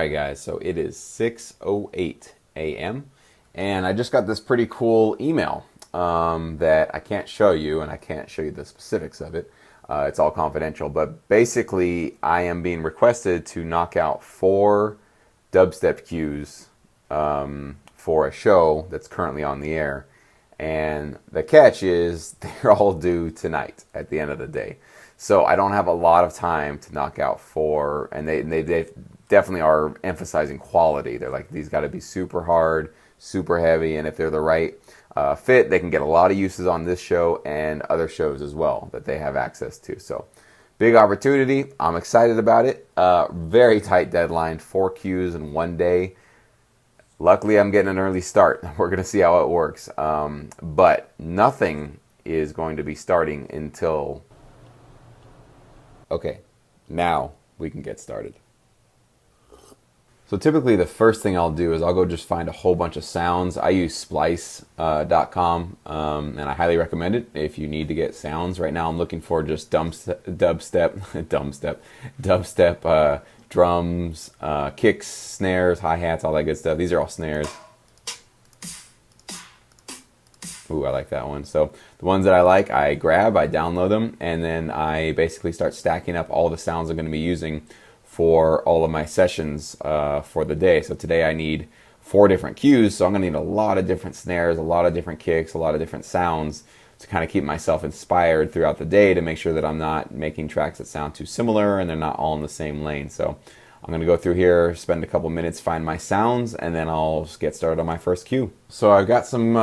Alright guys, so it is 6:08 a.m. and I just got this pretty cool email that I can't show you, and I can't show you the specifics of it. It's all confidential, but basically I am being requested to knock out 4 dubstep cues for a show that's currently on the air. And the catch is they're all due tonight at the end of the day. So I don't have a lot of time to knock out 4, and they definitely are emphasizing quality. They're like, these got to be super hard, super heavy, and if they're the right fit, they can get a lot of uses on this show and other shows as well that they have access to. So big opportunity. I'm excited about it. Very tight deadline, 4 cues in 1 day. Luckily, I'm getting an early start. We're going to see how it works. But nothing is going to be starting until... Okay, now we can get started. So typically the first thing I'll do is I'll go just find a whole bunch of sounds. I use splice.com, and I highly recommend it if you need to get sounds. Right now I'm looking for just dubstep, drums, kicks, snares, hi-hats, all that good stuff. These are all snares. Ooh, I like that one. So the ones that I like, I grab, I download them, and then I basically start stacking up all the sounds I'm going to be using for all of my sessions for the day. So today I need 4 different cues, so I'm going to need a lot of different snares, a lot of different kicks, a lot of different sounds to kind of keep myself inspired throughout the day to make sure that I'm not making tracks that sound too similar and they're not all in the same lane. So I'm going to go through here, spend a couple minutes, find my sounds, and then I'll get started on my first cue. So I've got some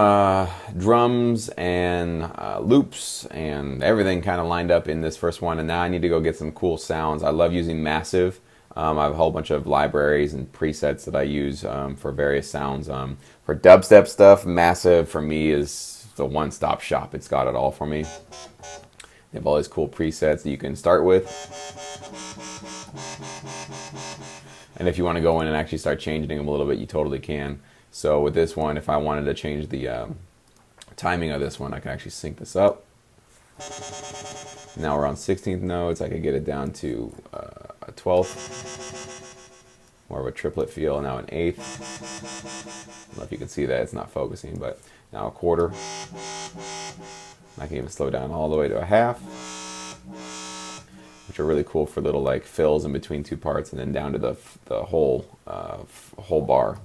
drums and loops and everything kind of lined up in this first one, and now I need to go get some cool sounds. I love using Massive. I have a whole bunch of libraries and presets that I use for various sounds. For dubstep stuff, Massive for me is the one-stop shop. It's got it all for me. They have all these cool presets that you can start with. And if you want to go in and actually start changing them a little bit, you totally can. So with this one, if I wanted to change the timing of this one, I can actually sync this up. Now we're on 16th notes. I could get it down to a 12th. More of a triplet feel. Now an 8th. I don't know if you can see that. It's not focusing, but now a quarter. I can even slow down all the way to a half, which are really cool for little like fills in between 2 parts, and then down to the whole bar.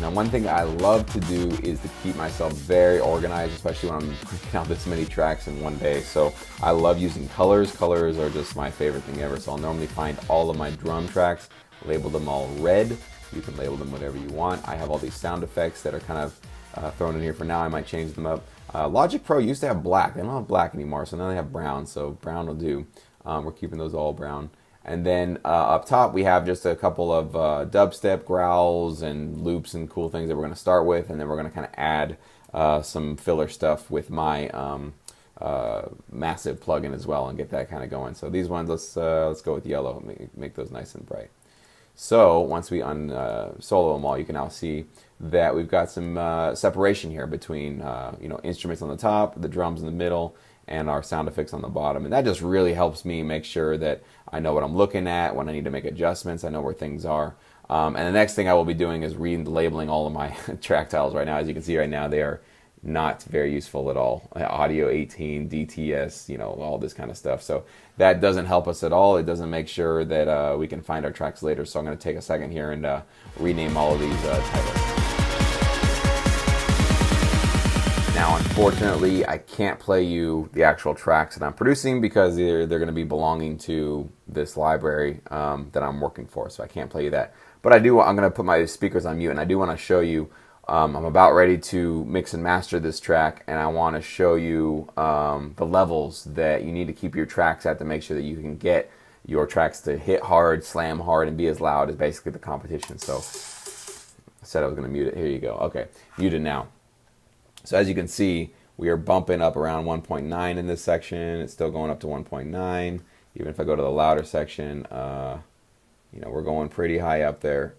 Now, one thing I love to do is to keep myself very organized, especially when I'm cranking out this many tracks in 1 day. So I love using colors. Colors are just my favorite thing ever. So I'll normally find all of my drum tracks, label them all red. You can label them whatever you want. I have all these sound effects that are kind of thrown in here for now. I might change them up. Logic Pro used to have black. They don't have black anymore, so now they have brown. So brown will do. We're keeping those all brown. And then up top we have just a couple of dubstep growls and loops and cool things that we're going to start with, and then we're going to kind of add some filler stuff with my Massive plugin as well and get that kind of going. So these ones, let's go with yellow, make those nice and bright. So once we solo them all, you can now see that we've got some separation here between instruments on the top, the drums in the middle, and our sound effects on the bottom. And that just really helps me make sure that I know what I'm looking at, when I need to make adjustments, I know where things are. And the next thing I will be doing is labeling all of my track titles right now. As you can see right now, they are not very useful at all. Audio 18, DTS, all this kind of stuff. So that doesn't help us at all. It doesn't make sure that we can find our tracks later. So I'm going to take a second here and rename all of these titles. Now, unfortunately, I can't play you the actual tracks that I'm producing because they're going to be belonging to this library that I'm working for, so I can't play you that. But I'm going to put my speakers on mute, and I do want to show you, I'm about ready to mix and master this track, and I want to show you the levels that you need to keep your tracks at to make sure that you can get your tracks to hit hard, slam hard, and be as loud as basically the competition. So I said I was going to mute it. Here you go. Okay, muted now. So as you can see, we are bumping up around 1.9 in this section. It's still going up to 1.9. Even if I go to the louder section, we're going pretty high up there.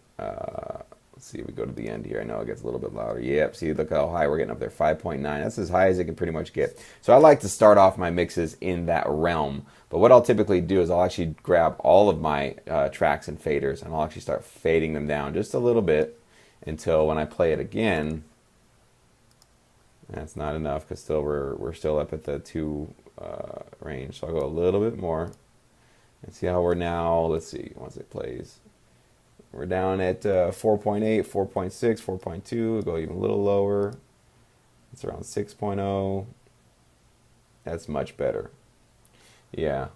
Let's see if we go to the end here. I know it gets a little bit louder. Yep, see, look how high we're getting up there, 5.9. That's as high as it can pretty much get. So I like to start off my mixes in that realm. But what I'll typically do is I'll actually grab all of my tracks and faders, and I'll actually start fading them down just a little bit until when I play it again, that's not enough because still we're still up at the 2 range. So I'll go a little bit more and see how we're now. Let's see, once it plays. We're down at 4.8, 4.6, 4.2. We'll go even a little lower. It's around 6.0. That's much better. Yeah.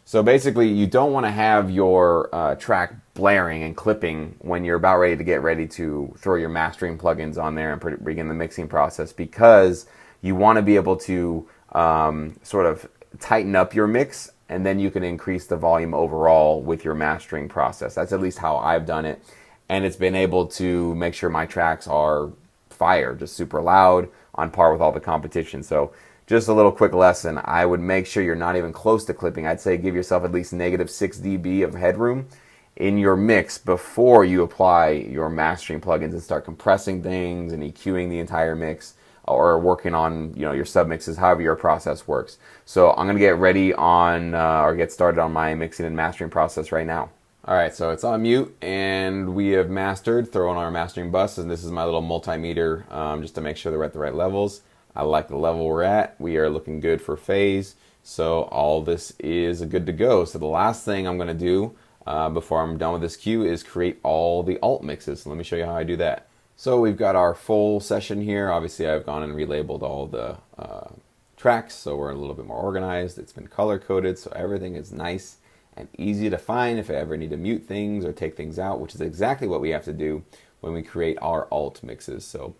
So basically, you don't want to have your track blaring and clipping when you're about ready to get ready to throw your mastering plugins on there and begin the mixing process, because you want to be able to sort of tighten up your mix, and then you can increase the volume overall with your mastering process. That's at least how I've done it, and it's been able to make sure my tracks are fire, just super loud, on par with all the competition. So just a little quick lesson, I would make sure you're not even close to clipping. I'd say give yourself at least -6 dB of headroom in your mix before you apply your mastering plugins and start compressing things and EQing the entire mix, or working on, you know, your submixes, however your process works. So I'm gonna get ready on or get started on my mixing and mastering process right now. All right, so it's on mute and we have mastered, throw on our mastering bus, and this is my little multimeter just to make sure they're at the right levels. I like the level we're at. We are looking good for phase, so all this is good to go. So the last thing I'm gonna do before I'm done with this cue is create all the alt mixes. So let me show you how I do that. So we've got our full session here. Obviously I've gone and relabeled all the tracks, so we're a little bit more organized. It's been color coded, so everything is nice and easy to find if I ever need to mute things or take things out, which is exactly what we have to do when we create our alt mixes. So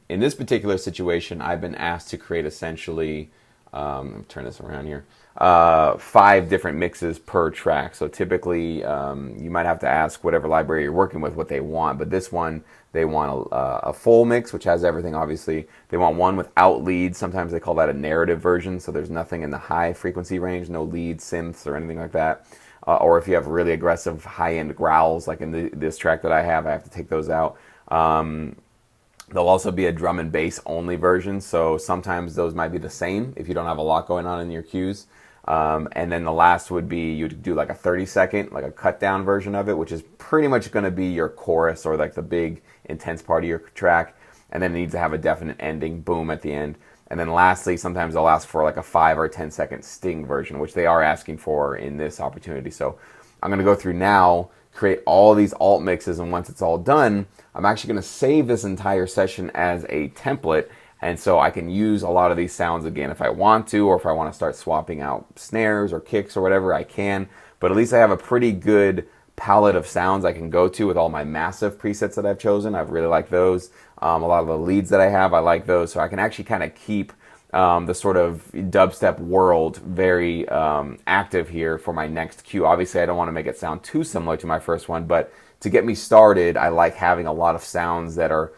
in this particular situation, I've been asked to create essentially, let me turn this around here, 5 different mixes per track. So typically you might have to ask whatever library you're working with what they want, but this one, they want a full mix, which has everything, obviously. They want one without leads. Sometimes they call that a narrative version, so there's nothing in the high frequency range, no leads, synths, or anything like that. Or if you have really aggressive high-end growls, like in this track that I have to take those out. There'll also be a drum and bass only version, so sometimes those might be the same if you don't have a lot going on in your cues. And then the last would be you'd do like a 30-second, like a cut down version of it, which is pretty much going to be your chorus or like the big intense part of your track. And then it needs to have a definite ending, boom, at the end. And then lastly, sometimes they'll ask for like a 5 or 10-second sting version, which they are asking for in this opportunity. So I'm going to go through now, create all these alt mixes, and once it's all done, I'm actually going to save this entire session as a template, and so I can use a lot of these sounds again if I want to, or if I want to start swapping out snares or kicks or whatever, I can. But at least I have a pretty good palette of sounds I can go to with all my massive presets that I've chosen. I've really liked those. A lot of the leads that I have, I like those, so I can actually kind of keep the sort of dubstep world very active here for my next cue. Obviously, I don't want to make it sound too similar to my first one, but to get me started, I like having a lot of sounds that are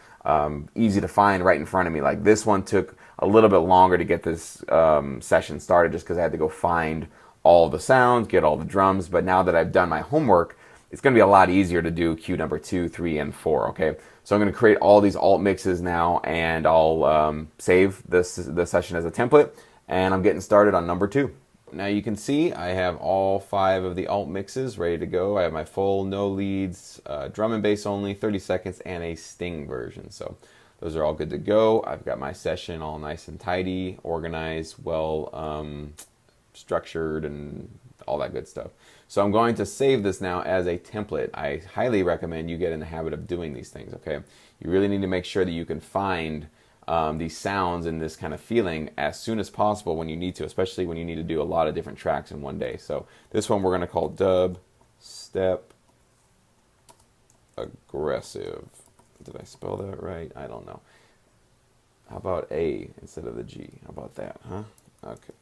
easy to find right in front of me. Like this one took a little bit longer to get this session started just because I had to go find all the sounds, get all the drums, but now that I've done my homework, it's going to be a lot easier to do cue number 2, 3, and 4, okay? So I'm going to create all these alt mixes now, and I'll save this session as a template, and I'm getting started on number 2. Now you can see I have all 5 of the alt mixes ready to go. I have my full, no leads, drum and bass only, 30 seconds, and a sting version. So those are all good to go. I've got my session all nice and tidy, organized, well structured, and all that good stuff. So I'm going to save this now as a template. I highly recommend you get in the habit of doing these things, okay? You really need to make sure that you can find these sounds and this kind of feeling as soon as possible when you need to, especially when you need to do a lot of different tracks in one day. So this one we're going to call Dubstep Aggressive. Did I spell that right? I don't know. How about A instead of the G? How about that, huh? Okay.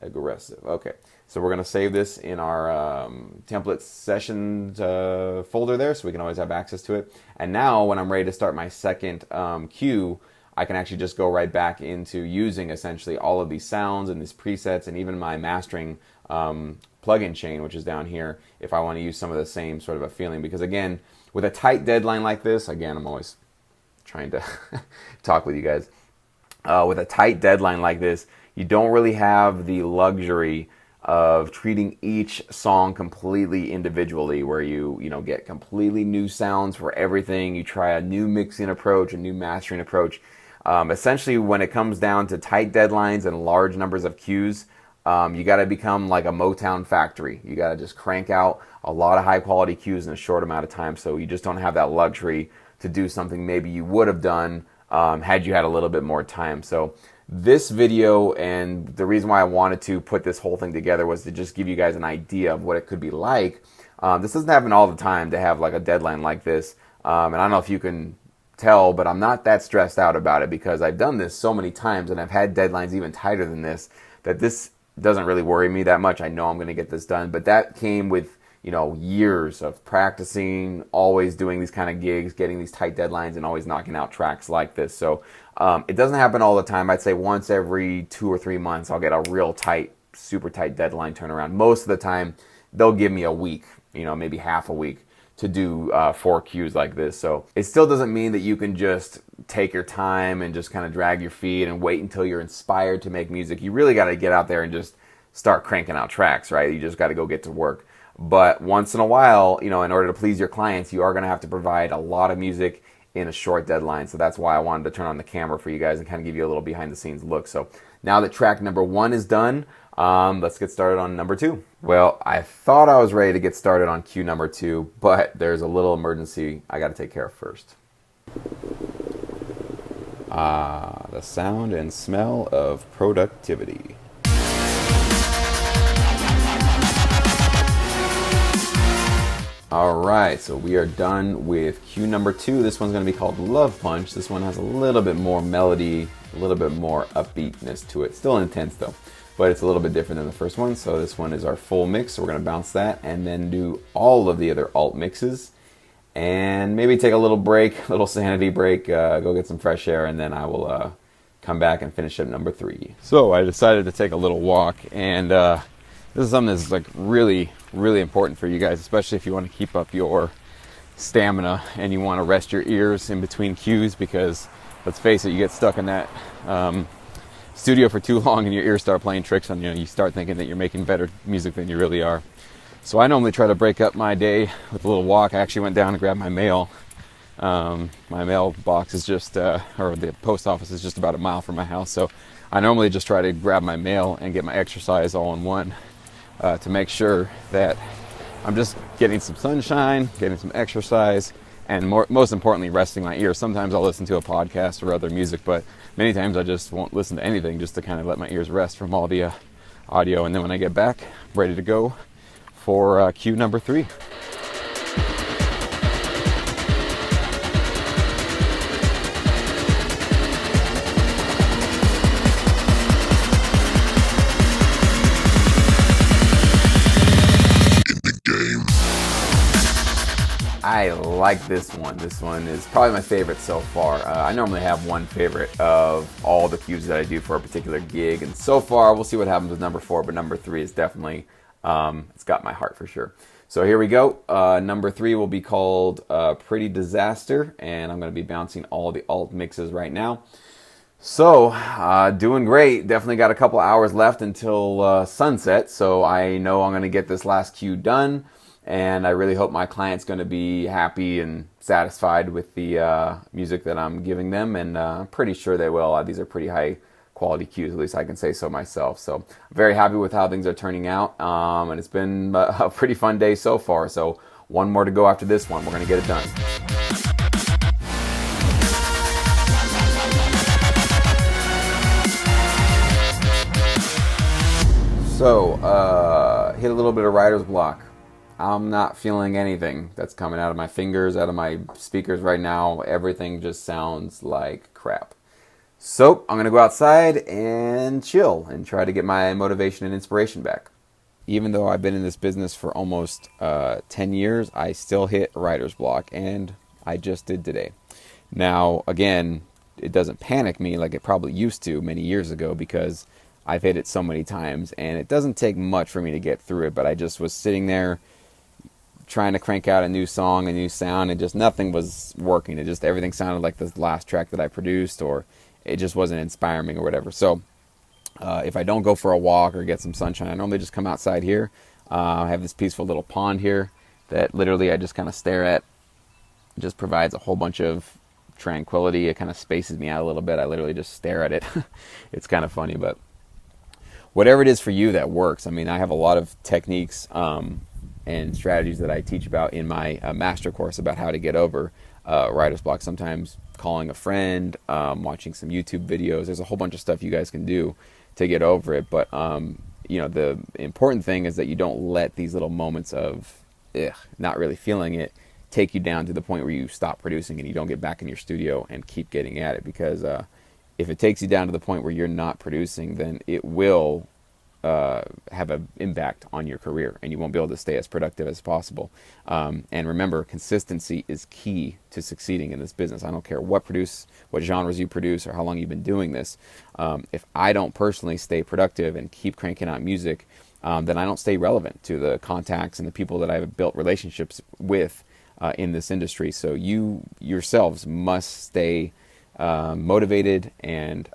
Aggressive. Okay, so we're going to save this in our template sessions folder there, so we can always have access to it. And now when I'm ready to start my second cue, I can actually just go right back into using essentially all of these sounds and these presets and even my mastering plugin chain, which is down here, if I want to use some of the same sort of a feeling. Because again, with a tight deadline like this, again, I'm always trying to talk with you guys. With a tight deadline like this, you don't really have the luxury of treating each song completely individually, where you get completely new sounds for everything. You try a new mixing approach, a new mastering approach. Essentially, when it comes down to tight deadlines and large numbers of cues, you got to become like a Motown factory. You got to just crank out a lot of high quality cues in a short amount of time. So you just don't have that luxury to do something maybe you would have done had you had a little bit more time. So this video, and the reason why I wanted to put this whole thing together, was to just give you guys an idea of what it could be like. This doesn't happen all the time, to have like a deadline like this. And I don't know if you can tell, but I'm not that stressed out about it, because I've done this so many times and I've had deadlines even tighter than this, that this doesn't really worry me that much. I know I'm going to get this done, but that came with years of practicing, always doing these kind of gigs, getting these tight deadlines, and always knocking out tracks like this. So it doesn't happen all the time. I'd say once every 2 or 3 months I'll get a real tight, super tight deadline turnaround. Most of the time they'll give me a week, maybe half a week, to do 4 cues like this. So it still doesn't mean that you can just take your time and just kind of drag your feet and wait until you're inspired to make music. You really got to get out there and just start cranking out tracks, right? You just got to go get to work. But once in a while, in order to please your clients, you are going to have to provide a lot of music in a short deadline. So that's why I wanted to turn on the camera for you guys and kind of give you a little behind the scenes look. So now that track number 1 is done, let's get started on number 2. Well, I thought I was ready to get started on cue number 2, but there's a little emergency I got to take care of first. The sound and smell of productivity. Alright, so we are done with cue number 2. This one's going to be called Love Punch. This one has a little bit more melody, a little bit more upbeatness to it. Still intense though, but it's a little bit different than the first one. So this one is our full mix, so we're going to bounce that and then do all of the other alt mixes. And maybe take a little break, a little sanity break, go get some fresh air, and then I will come back and finish up number 3. So I decided to take a little walk, and this is something that's like really, really important for you guys, especially if you want to keep up your stamina and you want to rest your ears in between cues, because let's face it, you get stuck in that studio for too long and your ears start playing tricks on you, and you start thinking that you're making better music than you really are. So I normally try to break up my day with a little walk. I actually went down and grabbed my mail. My mailbox is just, or the post office is just about a mile from my house. So I normally just try to grab my mail and get my exercise all in one, to make sure that I'm just getting some sunshine, getting some exercise, and most importantly, resting my ears. Sometimes I'll listen to a podcast or other music, but many times I just won't listen to anything, just to kind of let my ears rest from all the audio. And then when I get back, I'm ready to go for cue number 3. I like this one. This one is probably my favorite so far. I normally have one favorite of all the cues that I do for a particular gig, and so far we'll see what happens with number 4, but number 3 is definitely, it's got my heart for sure. So here we go. Number 3 will be called Pretty Disaster, and I'm going to be bouncing all the alt mixes right now. So, doing great. Definitely got a couple hours left until sunset, so I know I'm going to get this last cue done, and I really hope my client's going to be happy and satisfied with the music that I'm giving them, and I'm pretty sure they will. These are pretty high quality cues, at least I can say so myself. So I'm very happy with how things are turning out, and it's been a pretty fun day so far. So one more to go after this one. We're going to get it done. So hit a little bit of writer's block. I'm not feeling anything that's coming out of my fingers, out of my speakers right now. Everything just sounds like crap. So I'm going to go outside and chill and try to get my motivation and inspiration back. Even though I've been in this business for almost 10 years, I still hit writer's block, and I just did today. Now, again, it doesn't panic me like it probably used to many years ago, because I've hit it so many times, and it doesn't take much for me to get through it, but I just was sitting there trying to crank out a new song, a new sound, and just nothing was working. It just, everything sounded like the last track that I produced, or it just wasn't inspiring or whatever. So if I don't go for a walk or get some sunshine, I normally just come outside here. I have this peaceful little pond here that literally I just kind of stare at. It just provides a whole bunch of tranquility. It kind of spaces me out a little bit. I literally just stare at it. It's kind of funny, but whatever it is for you that works. I mean, I have a lot of techniques and strategies that I teach about in my master course about how to get over writer's block. Sometimes calling a friend, watching some YouTube videos. There's a whole bunch of stuff you guys can do to get over it. But you know, the important thing is that you don't let these little moments of not really feeling it take you down to the point where you stop producing and you don't get back in your studio and keep getting at it. Because if it takes you down to the point where you're not producing, then it will have an impact on your career, and you won't be able to stay as productive as possible. And remember, consistency is key to succeeding in this business. I don't care what genres you produce or how long you've been doing this. If I don't personally stay productive and keep cranking out music, then I don't stay relevant to the contacts and the people that I've built relationships with in this industry. So you yourselves must stay motivated and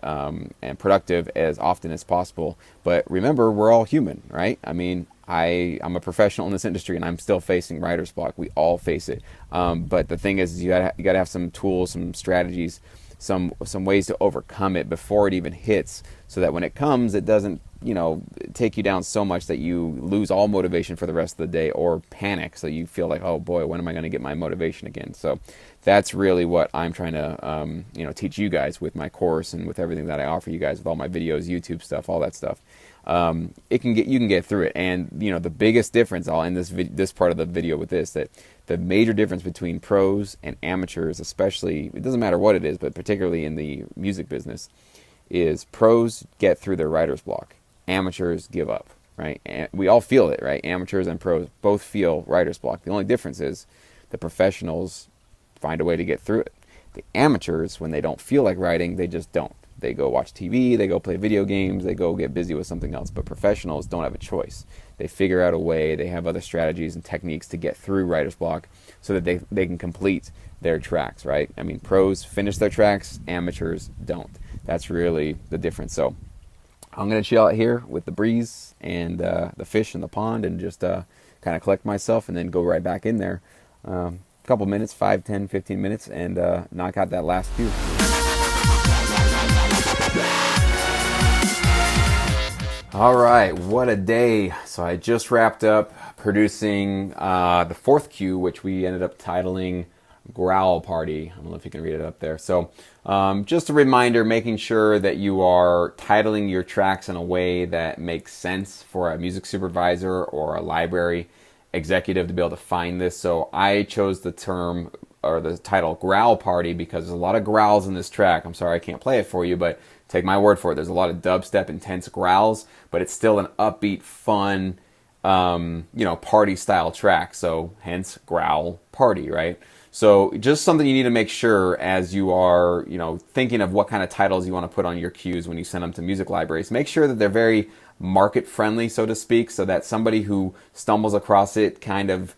productive as often as possible. But remember, we're all human, right? I mean, I'm a professional in this industry, and I'm still facing writer's block. We all face it. But the thing is, you gotta have some tools, some strategies, some ways to overcome it before it even hits, so that when it comes, it doesn't, you know, take you down so much that you lose all motivation for the rest of the day, or panic, so you feel like, oh boy, when am I going to get my motivation again? So that's really what I'm trying to you know, teach you guys with my course and with everything that I offer you guys, with all my videos, YouTube stuff, all that stuff. You can get through it. And you know, the biggest difference, I'll end this part of the video with this, that the major difference between pros and amateurs, especially, it doesn't matter what it is, but particularly in the music business, is pros get through their writer's block. Amateurs give up, right? And we all feel it, right? Amateurs and pros both feel writer's block. The only difference is the professionals find a way to get through it. The amateurs, when they don't feel like writing, they just don't. They go watch TV, they go play video games, they go get busy with something else. But professionals don't have a choice. They figure out a way, they have other strategies and techniques to get through writer's block so that they can complete their tracks, right? I mean, pros finish their tracks, amateurs don't. That's really the difference. So I'm going to chill out here with the breeze and the fish in the pond, and just kind of collect myself, and then go right back in there. A couple minutes, 5, 10, 15 minutes, and knock out that last cue. All right, what a day. So I just wrapped up producing the fourth cue, which we ended up titling Growl Party. I don't know if you can read it up there. So just a reminder, making sure that you are titling your tracks in a way that makes sense for a music supervisor or a library executive to be able to find this. So I chose the term, or the title, Growl Party, because there's a lot of growls in this track. I'm sorry I can't play it for you, but take my word for it. There's a lot of dubstep, intense growls, but it's still an upbeat, fun, you know, party style track. So hence Growl Party, right? So just something you need to make sure as you are, you know, thinking of what kind of titles you want to put on your cues when you send them to music libraries. Make sure that they're very market friendly, so to speak, so that somebody who stumbles across it kind of,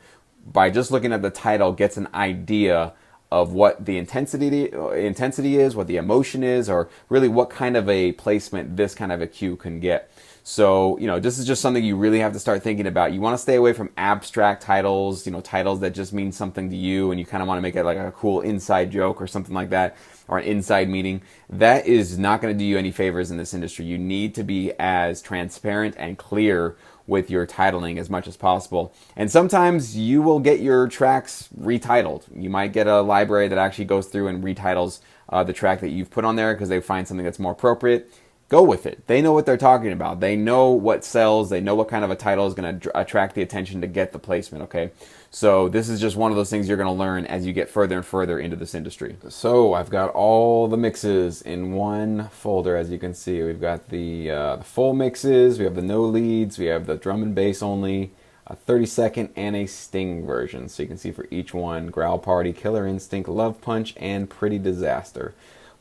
by just looking at the title, gets an idea of what the intensity is, what the emotion is, or really what kind of a placement this kind of a cue can get. So, you know, this is just something you really have to start thinking about. You want to stay away from abstract titles, you know, titles that just mean something to you, and you kind of want to make it like a cool inside joke or something like that, or an inside meaning. That is not going to do you any favors in this industry. You need to be as transparent and clear with your titling as much as possible. And sometimes you will get your tracks retitled. You might get a library that actually goes through and retitles the track that you've put on there because they find something that's more appropriate. Go with it. They know what they're talking about. They know what sells. They know what kind of a title is going to attract the attention to get the placement, okay? So this is just one of those things you're going to learn as you get further and further into this industry. So I've got all the mixes in one folder, as you can see. We've got the full mixes, we have the no leads, we have the drum and bass only, a 30-second and a sting version. So you can see for each one, Growl Party, Killer Instinct, Love Punch, and Pretty Disaster.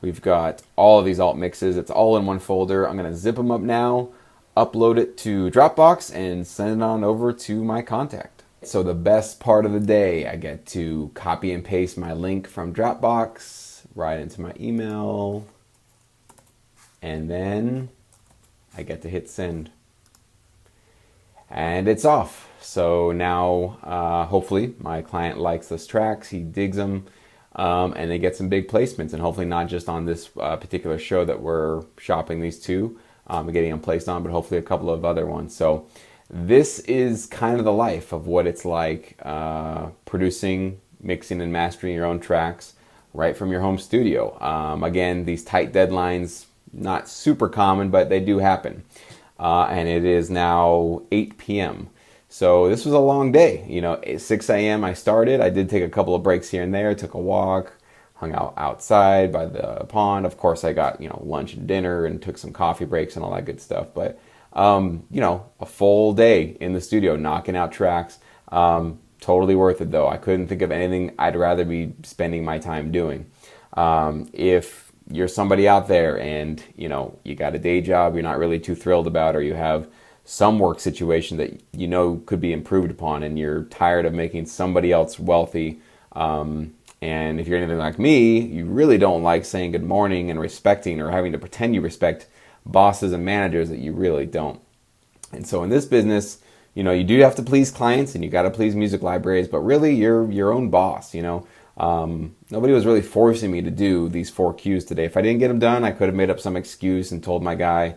We've got all of these alt mixes. It's all in one folder. I'm going to zip them up now, upload it to Dropbox, and send it on over to my contact. So the best part of the day, I get to copy and paste my link from Dropbox right into my email, and then I get to hit send. And it's off. So now, hopefully, my client likes those tracks, he digs them, and they get some big placements, and hopefully not just on this particular show that we're shopping these two and getting them placed on, but hopefully a couple of other ones. So this is kind of the life of what it's like producing, mixing, and mastering your own tracks right from your home studio. Again, these tight deadlines, not super common, but they do happen. And it is now 8 p.m. So this was a long day. You know, at 6 a.m. I started. I did take a couple of breaks here and there, took a walk, hung out outside by the pond. Of course, I got, lunch and dinner and took some coffee breaks and all that good stuff. But, a full day in the studio, knocking out tracks. Totally worth it, though. I couldn't think of anything I'd rather be spending my time doing. If you're somebody out there and, you got a day job you're not really too thrilled about, or you have some work situation that could be improved upon, and you're tired of making somebody else wealthy, and if you're anything like me, you really don't like saying good morning and respecting, or having to pretend you respect bosses and managers that you really don't. And so in this business, you do have to please clients, and you got to please music libraries, but really you're your own boss. Nobody was really forcing me to do these 4 cues today. If I didn't get them done, I could have made up some excuse and told my guy,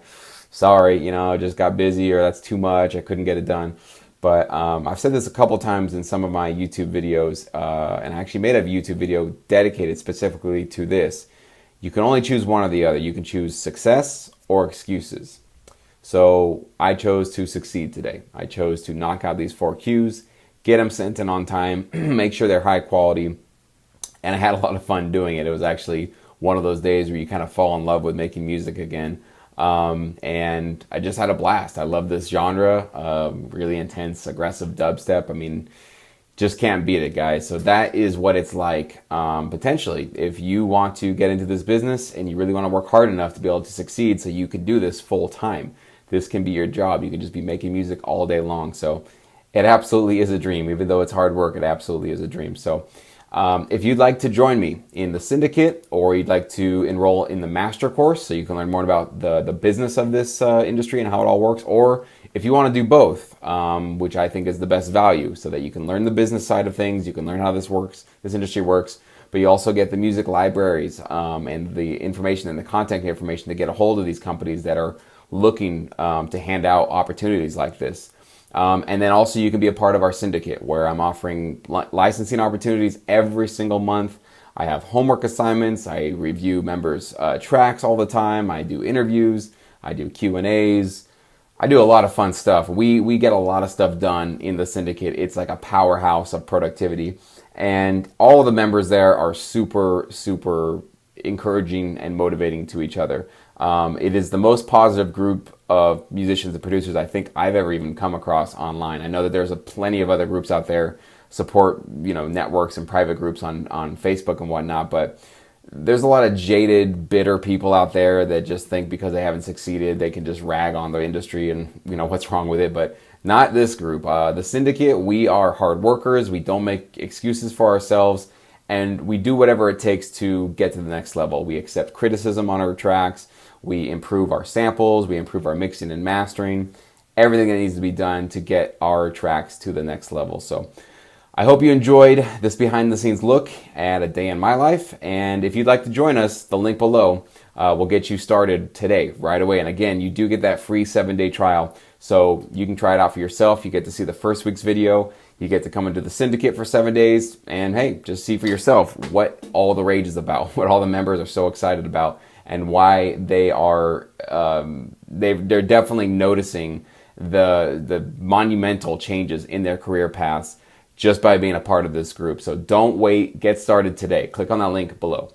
sorry, I just got busy, or that's too much, I couldn't get it done. But I've said this a couple times in some of my YouTube videos, and I actually made a YouTube video dedicated specifically to this. You can only choose one or the other. You can choose success or excuses. So I chose to succeed today. I chose to knock out these 4 cues, get them sent in on time, make sure they're high quality, and I had a lot of fun doing it. It was actually one of those days where you kind of fall in love with making music again. And I just had a blast. I love this genre, really intense, aggressive dubstep. I mean, just can't beat it, guys. So that is what it's like, potentially, if you want to get into this business and you really want to work hard enough to be able to succeed so you can do this full time. This can be your job. You can just be making music all day long. So it absolutely is a dream. Even though it's hard work, it absolutely is a dream. So if you'd like to join me in the syndicate, or you'd like to enroll in the master course so you can learn more about the business of this industry and how it all works, or if you want to do both, which I think is the best value, so that you can learn the business side of things, you can learn how this works, this industry works, but you also get the music libraries and the information and the contact information to get a hold of these companies that are looking to hand out opportunities like this. And then also you can be a part of our syndicate, where I'm offering licensing opportunities every single month. I have homework assignments. I review members' tracks all the time. I do interviews. I do Q&As. I do a lot of fun stuff. We get a lot of stuff done in the syndicate. It's like a powerhouse of productivity. And all of the members there are super, super encouraging and motivating to each other. It is the most positive group of musicians and producers I think I've ever even come across online. I know that there's plenty of other groups out there, support, networks and private groups on Facebook and whatnot, but there's a lot of jaded, bitter people out there that just think because they haven't succeeded, they can just rag on the industry and, what's wrong with it, but not this group. The syndicate, we are hard workers. We don't make excuses for ourselves, and we do whatever it takes to get to the next level. We accept criticism on our tracks. We improve our samples, we improve our mixing and mastering, everything that needs to be done to get our tracks to the next level. So I hope you enjoyed this behind the scenes look at a day in my life. And if you'd like to join us, the link below will get you started today, right away. And again, you do get that free 7-day trial. So you can try it out for yourself. You get to see the first week's video. You get to come into the syndicate for 7 days. And hey, just see for yourself what all the rage is about, what all the members are so excited about, and why they are they're definitely noticing the monumental changes in their career paths just by being a part of this group. So don't wait, get started today. Click on that link below.